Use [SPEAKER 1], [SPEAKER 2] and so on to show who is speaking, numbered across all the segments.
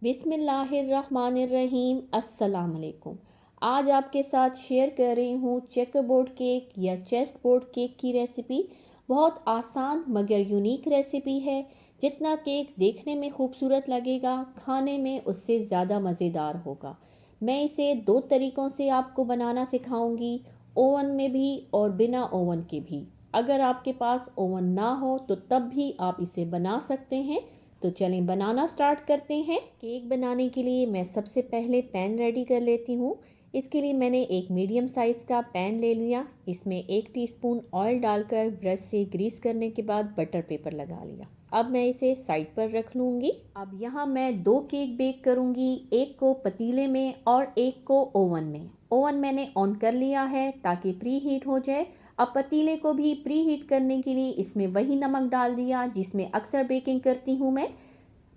[SPEAKER 1] बिस्मिल्लाहिर्रहमानिर्रहीम। अस्सलाम वालेकुम। आज आपके साथ शेयर कर रही हूँ चेकर बोर्ड केक या चेस्ट बोर्ड केक की रेसिपी। बहुत आसान मगर यूनिक रेसिपी है। जितना केक देखने में खूबसूरत लगेगा, खाने में उससे ज़्यादा मज़ेदार होगा। मैं इसे दो तरीक़ों से आपको बनाना सिखाऊंगी, ओवन में भी और बिना ओवन के भी। अगर आपके पास ओवन ना हो तो तब भी आप इसे बना सकते हैं। तो चलें बनाना स्टार्ट करते हैं। केक बनाने के लिए मैं सबसे पहले पैन रेडी कर लेती हूँ। इसके लिए मैंने एक मीडियम साइज़ का पैन ले लिया। इसमें 1 टीस्पून ऑयल डालकर ब्रश से ग्रीस करने के बाद बटर पेपर लगा लिया। अब मैं इसे साइड पर रख लूँगी। अब यहाँ मैं 2 केक बेक करूँगी, एक को पतीले में और एक को ओवन में। ओवन मैंने ऑन कर लिया है ताकि प्री हीट हो जाए। अब पतीले को भी प्री हीट करने के लिए इसमें वही नमक डाल दिया जिसमें अक्सर बेकिंग करती हूँ मैं।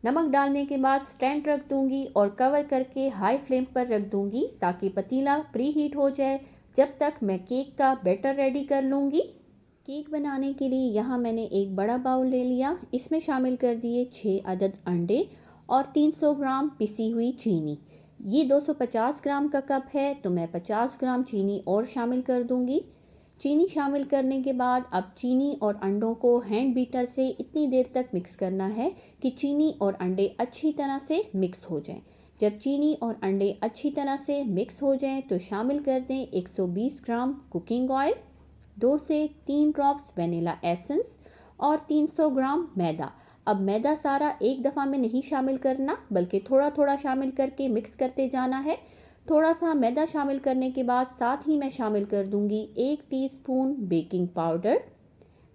[SPEAKER 1] नमक डालने के बाद स्टैंड रख दूंगी और कवर करके हाई फ्लेम पर रख दूंगी ताकि पतीला प्री हीट हो जाए। जब तक मैं केक का बैटर रेडी कर लूँगी। केक बनाने के लिए यहाँ मैंने एक बड़ा बाउल ले लिया। इसमें शामिल कर दिए 6 अदद अंडे और 300 ग्राम पिसी हुई चीनी। ये 250 ग्राम का कप है तो मैं 50 ग्राम चीनी और शामिल कर दूंगी। चीनी शामिल करने के बाद अब चीनी और अंडों को हैंड बीटर से इतनी देर तक मिक्स करना है कि चीनी और अंडे अच्छी तरह से मिक्स हो जाएं। जब चीनी और अंडे अच्छी तरह से मिक्स हो जाएं तो शामिल कर दें 120 ग्राम कुकिंग ऑयल, 2 से 3 ड्रॉप्स वनीला एसेंस और 300 ग्राम मैदा। अब मैदा सारा एक दफ़ा में नहीं शामिल करना बल्कि थोड़ा थोड़ा शामिल करके मिक्स करते जाना है। थोड़ा सा मैदा शामिल करने के बाद साथ ही मैं शामिल कर दूंगी 1 teaspoon baking powder.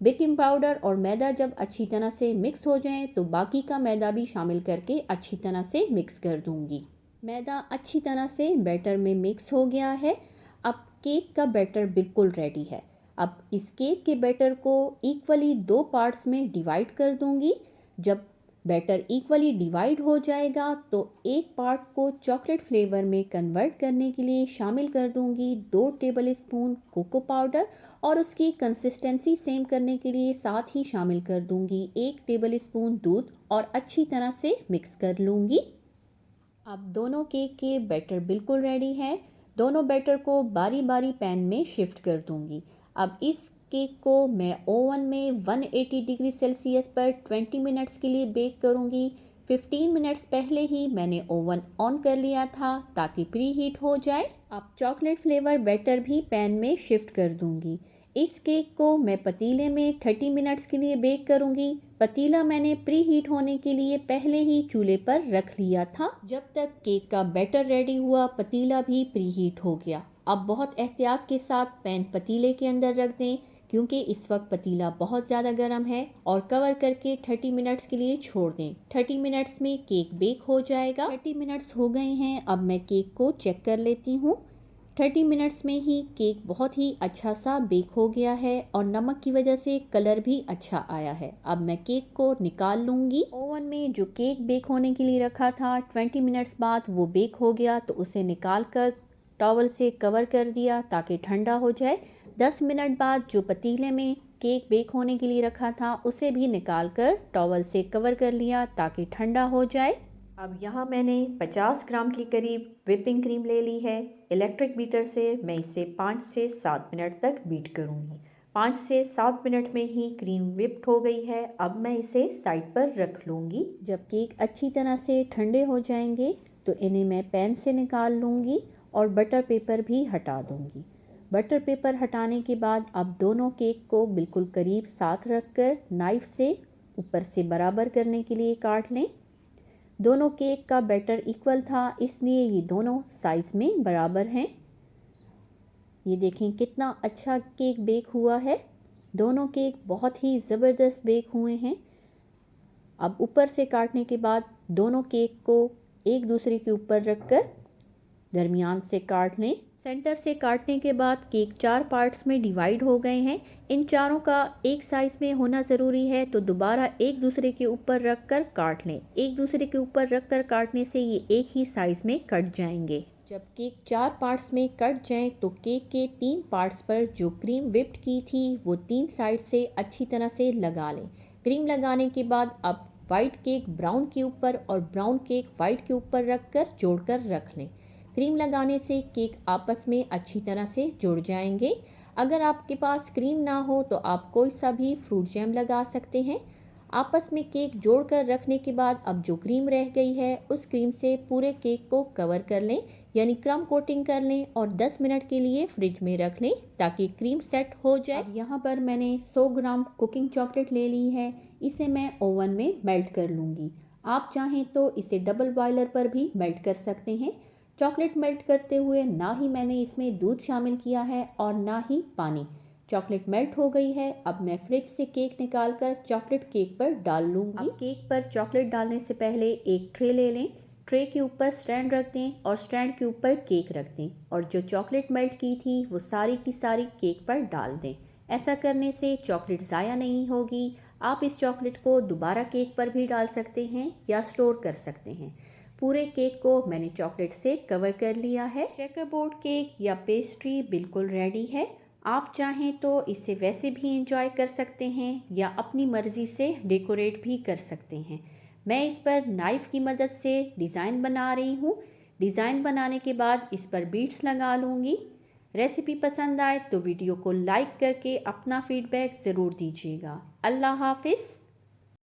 [SPEAKER 1] Baking powder और मैदा जब अच्छी तरह से मिक्स हो जाएं तो बाकी का मैदा भी शामिल करके अच्छी तरह से मिक्स कर दूंगी। मैदा अच्छी तरह से बैटर में मिक्स हो गया है। अब केक का बैटर बिल्कुल रेडी है। अब इस केक के बैटर को इक्वली 2 पार्ट्स में डिवाइड कर दूंगी। जब बैटर इक्वली डिवाइड हो जाएगा तो एक पार्ट को चॉकलेट फ्लेवर में कन्वर्ट करने के लिए शामिल कर दूंगी 2 टेबल स्पून कोको पाउडर और उसकी कंसिस्टेंसी सेम करने के लिए साथ ही शामिल कर दूंगी 1 टेबल स्पून दूध और अच्छी तरह से मिक्स कर लूँगी। अब दोनों केक के बैटर बिल्कुल रेडी है। दोनों बैटर को बारी बारी पैन में शिफ्ट कर दूंगी। अब इस केक को मैं ओवन में 180 डिग्री सेल्सियस पर 20 मिनट्स के लिए बेक करूंगी। 15 मिनट्स पहले ही मैंने ओवन ऑन कर लिया था ताकि प्री हीट हो जाए। अब चॉकलेट फ्लेवर बैटर भी पैन में शिफ्ट कर दूंगी। इस केक को मैं पतीले में 30 मिनट्स के लिए बेक करूंगी। पतीला मैंने प्री हीट होने के लिए पहले ही चूल्हे पर रख लिया था। जब तक केक का बैटर रेडी हुआ पतीला भी प्री हीट हो गया। अब बहुत एहतियात के साथ पैन पतीले के अंदर रख दें क्योंकि इस वक्त पतीला बहुत ज़्यादा गर्म है और कवर करके 30 मिनट्स के लिए छोड़ दें। 30 मिनट्स में केक बेक हो जाएगा। 30 मिनट्स हो गए हैं। अब मैं केक को चेक कर लेती हूँ। 30 मिनट्स में ही केक बहुत ही अच्छा सा बेक हो गया है और नमक की वजह से कलर भी अच्छा आया है। अब मैं केक को निकाल लूँगी। ओवन में जो केक बेक होने के लिए रखा था 20 मिनट्स बाद वो बेक हो गया तो उसे निकाल कर टॉवल से कवर कर दिया ताकि ठंडा हो जाए। 10 मिनट बाद जो पतीले में केक बेक होने के लिए रखा था उसे भी निकाल कर टॉवल से कवर कर लिया ताकि ठंडा हो जाए। अब यहाँ मैंने 50 ग्राम के करीब व्हिपिंग क्रीम ले ली है। इलेक्ट्रिक बीटर से मैं इसे 5 से 7 मिनट तक बीट करूँगी। 5 से 7 मिनट में ही क्रीम व्हिप्ड हो गई है। अब मैं इसे साइड पर रख लूँगी। जब केक अच्छी तरह से ठंडे हो जाएंगे तो इन्हें मैं पैन से निकाल लूँगी और बटर पेपर भी हटा दूँगी। बटर पेपर हटाने के बाद अब दोनों केक को बिल्कुल करीब साथ रखकर नाइफ से ऊपर से बराबर करने के लिए काट लें। दोनों केक का बैटर इक्वल था इसलिए ये दोनों साइज़ में बराबर हैं। ये देखें कितना अच्छा केक बेक हुआ है। दोनों केक बहुत ही ज़बरदस्त बेक हुए हैं। अब ऊपर से काटने के बाद दोनों केक को एक दूसरे के ऊपर रखकर दरमियान से काट लें। सेंटर से काटने के बाद केक 4 पार्ट्स में डिवाइड हो गए हैं। इन चारों का एक साइज़ में होना ज़रूरी है तो दोबारा एक दूसरे के ऊपर रख कर काट लें। एक दूसरे के ऊपर रख कर काटने से ये एक ही साइज़ में कट जाएंगे। जब केक 4 पार्ट्स में कट जाएं तो केक के 3 पार्ट्स पर जो क्रीम व्हिप्ड की थी वो 3 साइड से अच्छी तरह से लगा लें। क्रीम लगाने के बाद अब वाइट केक ब्राउन के ऊपर और ब्राउन केक वाइट के ऊपर रखकर जोड़कर रख लें। क्रीम लगाने से केक आपस में अच्छी तरह से जुड़ जाएंगे। अगर आपके पास क्रीम ना हो तो आप कोई सा भी फ्रूट जैम लगा सकते हैं। आपस में केक जोड़कर रखने के बाद अब जो क्रीम रह गई है उस क्रीम से पूरे केक को कवर कर लें, यानी क्रम कोटिंग कर लें और 10 मिनट के लिए फ्रिज में रख लें ताकि क्रीम सेट हो जाए। अब यहाँ पर मैंने 100 ग्राम कुकिंग चॉकलेट ले ली है, इसे मैं ओवन में मेल्ट कर लूँगी। आप चाहें तो इसे डबल बॉयलर पर भी मेल्ट कर सकते हैं। चॉकलेट मेल्ट करते हुए ना ही मैंने इसमें दूध शामिल किया है और ना ही पानी। चॉकलेट मेल्ट हो गई है। अब मैं फ्रिज से केक निकालकर चॉकलेट केक पर डाल लूँगी। अब केक पर चॉकलेट डालने से पहले एक ट्रे ले लें। ट्रे के ऊपर स्टैंड रख दें और स्टैंड के ऊपर केक रख दें और जो चॉकलेट मेल्ट की थी वो सारी की सारी केक पर डाल दें। ऐसा करने से चॉकलेट ज़ाया नहीं होगी। आप इस चॉकलेट को दोबारा केक पर भी डाल सकते हैं या स्टोर कर सकते हैं। पूरे केक को मैंने चॉकलेट से कवर कर लिया है। चेकर बोर्ड केक या पेस्ट्री बिल्कुल रेडी है। आप चाहें तो इसे वैसे भी एंजॉय कर सकते हैं या अपनी मर्ज़ी से डेकोरेट भी कर सकते हैं। मैं इस पर नाइफ़ की मदद से डिज़ाइन बना रही हूँ। डिज़ाइन बनाने के बाद इस पर बीड्स लगा लूँगी। रेसिपी पसंद आए तो वीडियो को लाइक करके अपना फीडबैक ज़रूर दीजिएगा। अल्लाह हाफ़िज़।